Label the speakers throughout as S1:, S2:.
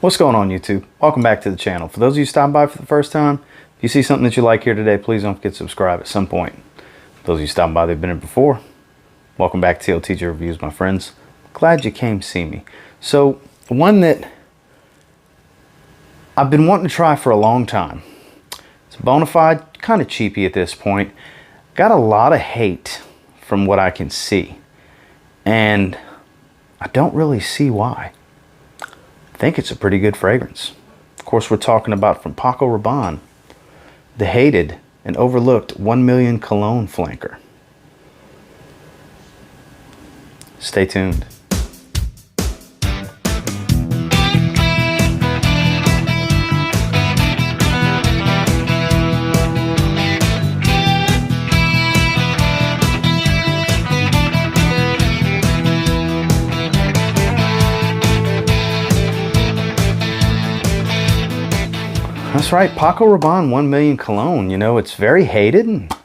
S1: What's going on, YouTube? Welcome back to the channel. For those of you stopping by for the first time, if you see something that you like here today, please don't forget to subscribe at some point. For those of you stopping by, they've been here before. Welcome back to TLTG Reviews, my friends. Glad you came to see me. So, one that I've been wanting to try for a long time. It's bona fide, kind of cheapy at this point. Got a lot of hate from what I can see. And I don't really see why. I think it's a pretty good fragrance. Of course, we're talking about from Paco Rabanne, the hated and overlooked 1 million cologne flanker. Stay tuned. That's right, Paco Rabanne 1 million cologne. You know, it's very hated. And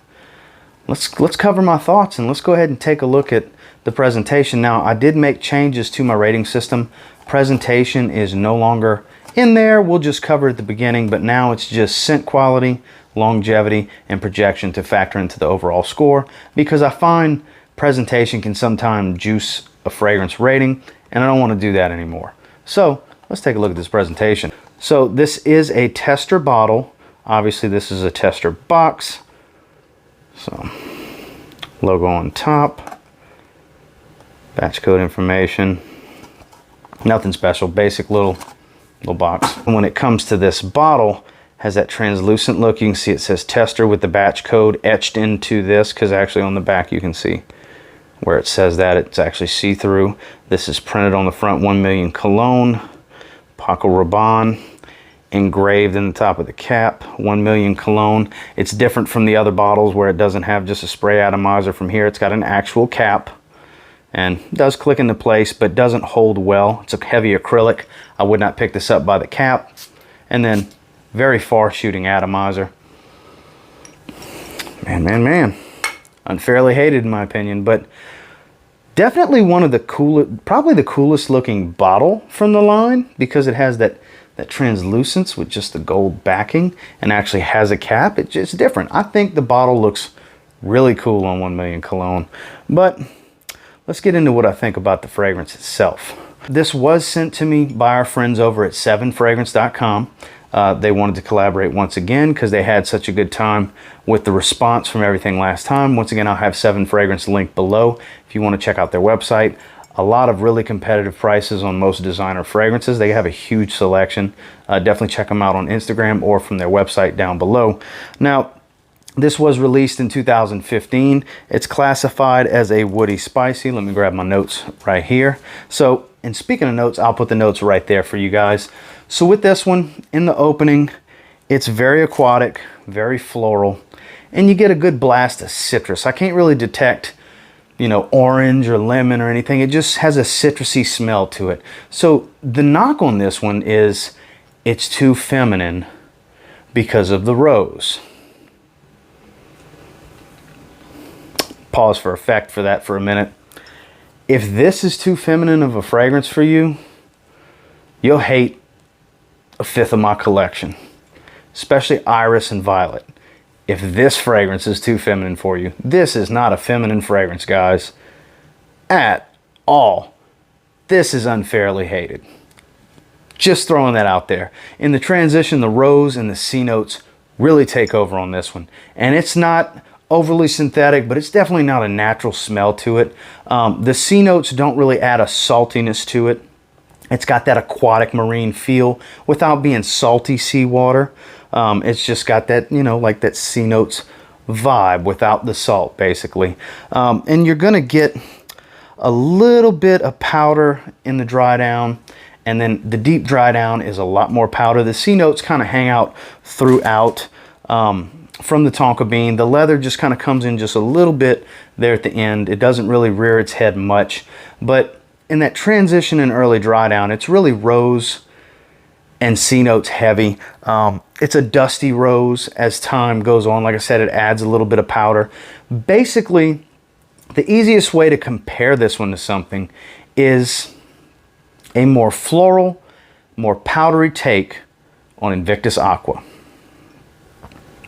S1: let's cover my thoughts and let's go ahead and take a look at the presentation. Now, I did make changes to my rating system. Presentation is no longer in there. We'll just cover it at the beginning, but now it's just scent quality, longevity, and projection to factor into the overall score, because I find presentation can sometimes juice a fragrance rating, and I don't want to do that anymore. So let's take a look at this presentation. So this is a tester bottle. Obviously this is a tester box. So logo on top, batch code information, nothing special, basic little box. And when it comes to this bottle, has that translucent look. You can see it says tester with the batch code etched into this, because actually on the back you can see where it says that it's actually see-through. This is printed on the front, 1 million cologne, Paco Rabanne, engraved in the top of the cap, 1 million cologne. It's different from the other bottles where it doesn't have just a spray atomizer from here. It's got an actual cap and does click into place, but doesn't hold well. It's a heavy acrylic. I would not pick this up by the cap. And then very far shooting atomizer. Man. Unfairly hated in my opinion, but definitely one of the coolest, probably the coolest looking bottle from the line, because it has that translucence with just the gold backing and actually has a cap. It's just different. I think the bottle looks really cool on 1 million cologne. But let's get into what I think about the fragrance itself. This was sent to me by our friends over at 7fragrance.com. They wanted to collaborate once again because they had such a good time with the response from everything last time. Once again, I'll have 7 Fragrance linked below if you want to check out their website. A lot of really competitive prices on most designer fragrances. They have a huge selection. Definitely check them out on Instagram or from their website down below. Now, this was released in 2015. It's classified as a woody spicy. Let me grab my notes right here. So, and speaking of notes, I'll put the notes right there for you guys. So with this one, in the opening, it's very aquatic, very floral, and you get a good blast of citrus. I can't really detect, you know, orange or lemon or anything. It just has a citrusy smell to it. So the knock on this one is it's too feminine because of the rose. Pause for effect for that for a minute. If this is too feminine of a fragrance for you, you'll hate a fifth of my collection, especially iris and violet. If this fragrance is too feminine for you, this is not a feminine fragrance, guys, at all. This is unfairly hated. Just throwing that out there. In the transition, the rose and the C notes really take over on this one. And it's not overly synthetic, but it's definitely not a natural smell to it. The C notes don't really add a saltiness to it. It's got that aquatic marine feel without being salty seawater. It's just got that, you know, like that C notes vibe without the salt, basically. And you're gonna get a little bit of powder in the dry down, and then the deep dry down is a lot more powder. The C notes kind of hang out throughout from the tonka bean. The leather just kind of comes in just a little bit there at the end. It doesn't really rear its head much, but in that transition and early dry down, it's really rose and C notes heavy. It's a dusty rose as time goes on. Like I said, it adds a little bit of powder. Basically, the easiest way to compare this one to something is a more floral, more powdery take on Invictus Aqua.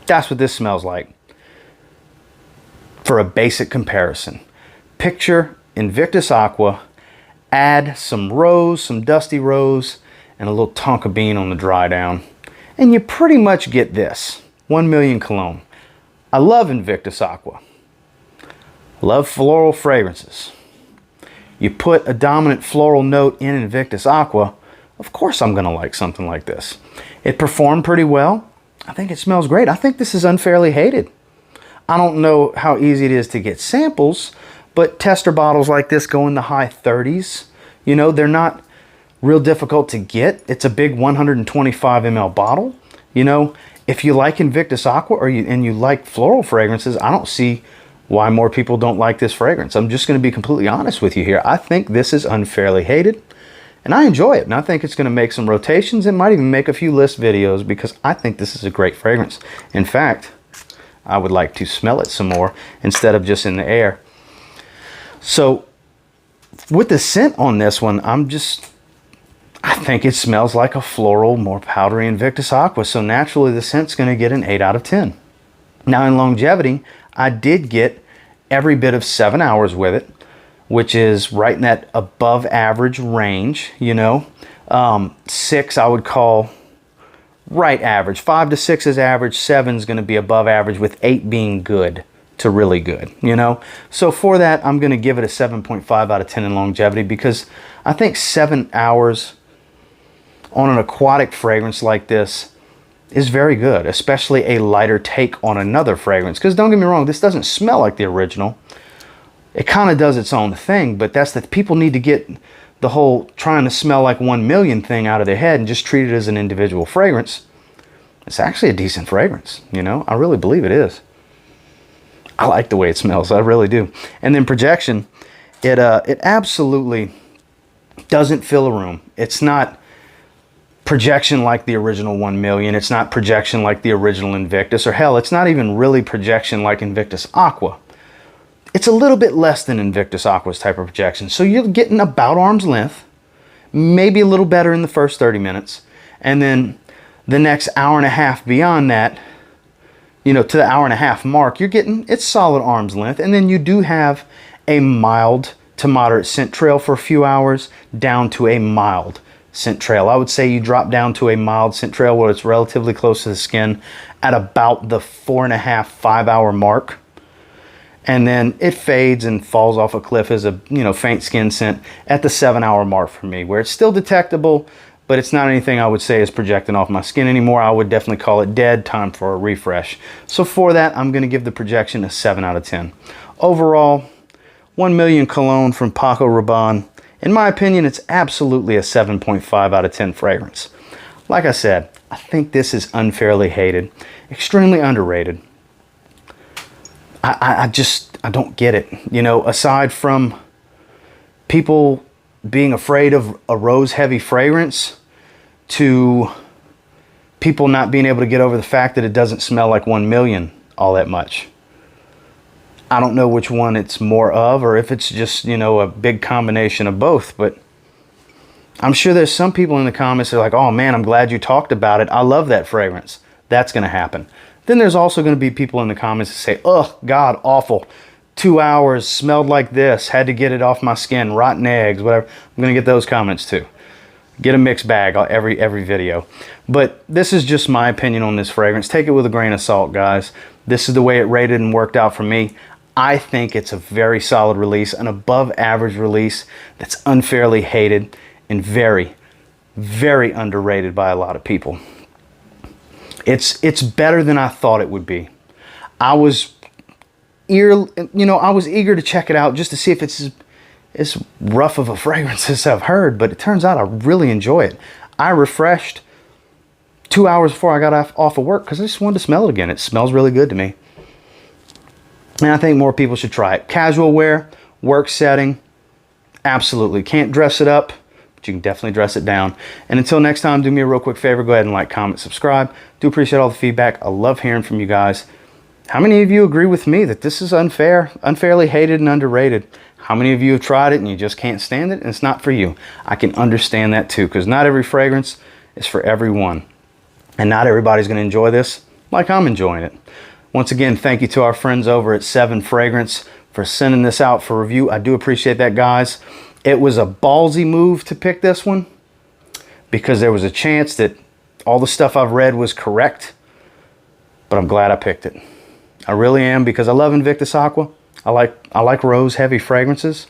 S1: That's what this smells like. For a basic comparison, picture Invictus Aqua, add some rose, some dusty rose, and a little tonka bean on the dry down, and you pretty much get this. 1 million cologne. I love Invictus Aqua. Love floral fragrances. You put a dominant floral note in Invictus Aqua, of course I'm gonna like something like this. It performed pretty well. I think it smells great. I think this is unfairly hated. I don't know how easy it is to get samples, but tester bottles like this go in the high 30s. You know, they're not real difficult to get. It's a big 125 ml bottle. You know, if you like Invictus Aqua and you like floral fragrances, I don't see why more people don't like this fragrance. I'm just going to be completely honest with you here. I think this is unfairly hated, and I enjoy it. And I think it's going to make some rotations. It might even make a few list videos because I think this is a great fragrance. In fact, I would like to smell it some more instead of just in the air. So with the scent on this one, I think it smells like a floral, more powdery Invictus Aqua. So naturally the scent's going to get an 8 out of 10. Now in longevity, I did get every bit of 7 hours with it, which is right in that above average range, you know. 6 I would call right average. 5 to 6 is average. 7 is going to be above average, with 8 being good to really good, you know. So for that, I'm going to give it a 7.5 out of 10 in longevity, because I think 7 hours on an aquatic fragrance like this is very good, especially a lighter take on another fragrance. Because don't get me wrong, this doesn't smell like the original. It kind of does its own thing, but that's that people need to get the whole trying to smell like 1 million thing out of their head and just treat it as an individual fragrance. It's actually a decent fragrance, you know. I really believe it is. I like the way it smells, I really do. And then projection, it absolutely doesn't fill a room. It's not projection like the original 1 million. It's not projection like the original Invictus, or hell, it's not even really projection like Invictus Aqua. It's a little bit less than Invictus Aqua's type of projection. So you're getting about arm's length, maybe a little better in the first 30 minutes. And then the next hour and a half beyond that, you know, to the hour and a half mark, you're getting, it's solid arm's length. And then you do have a mild to moderate scent trail for a few hours, down to a mild scent trail. I would say you drop down to a mild scent trail where it's relatively close to the skin at about the 4.5, 5 hour mark. And then it fades and falls off a cliff as a, you know, faint skin scent at the 7 hour mark for me, where it's still detectable, but it's not anything I would say is projecting off my skin anymore. I would definitely call it dead, time for a refresh. So for that, I'm going to give the projection a 7 out of 10. Overall, 1 million cologne from Paco Rabanne. In my opinion, it's absolutely a 7.5 out of 10 fragrance. Like I said, I think this is unfairly hated, extremely underrated. I don't get it. You know, aside from people being afraid of a rose heavy fragrance, to people not being able to get over the fact that it doesn't smell like 1 million all that much. I don't know which one it's more of, or if it's just, you know, a big combination of both, but I'm sure there's some people in the comments that are like, oh man, I'm glad you talked about it. I love that fragrance. That's going to happen. Then there's also going to be people in the comments that say, oh, God, awful. 2 hours, smelled like this, had to get it off my skin, rotten eggs, whatever. I'm going to get those comments too. Get a mixed bag on every video. But this is just my opinion on this fragrance. Take it with a grain of salt, guys. This is the way it rated and worked out for me. I think it's a very solid release, an above average release that's unfairly hated and very, very underrated by a lot of people. It's better than I thought it would be. I was eager to check it out just to see if it's as rough of a fragrance as I've heard, but it turns out I really enjoy it. I refreshed 2 hours before I got off of work because I just wanted to smell it again. It smells really good to me. And I think more people should try it. Casual wear, work setting, absolutely. Can't dress it up, but you can definitely dress it down. And until next time, do me a real quick favor. Go ahead and like, comment, subscribe. Do appreciate all the feedback. I love hearing from you guys. How many of you agree with me that this is unfair, unfairly hated and underrated? How many of you have tried it and you just can't stand it and it's not for you? I can understand that too, because not every fragrance is for everyone. And not everybody's going to enjoy this like I'm enjoying it. Once again, thank you to our friends over at 7 Fragrance for sending this out for review. I do appreciate that, guys. It was a ballsy move to pick this one because there was a chance that all the stuff I've read was correct, but I'm glad I picked it. I really am, because I love Invictus Aqua. I like rose heavy fragrances,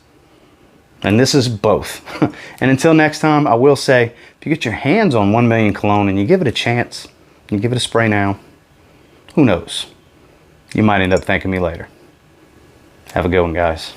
S1: and this is both. And until next time, I will say, if you get your hands on 1 Million Cologne and you give it a chance, you give it a spray now, who knows? You might end up thanking me later. Have a good one, guys.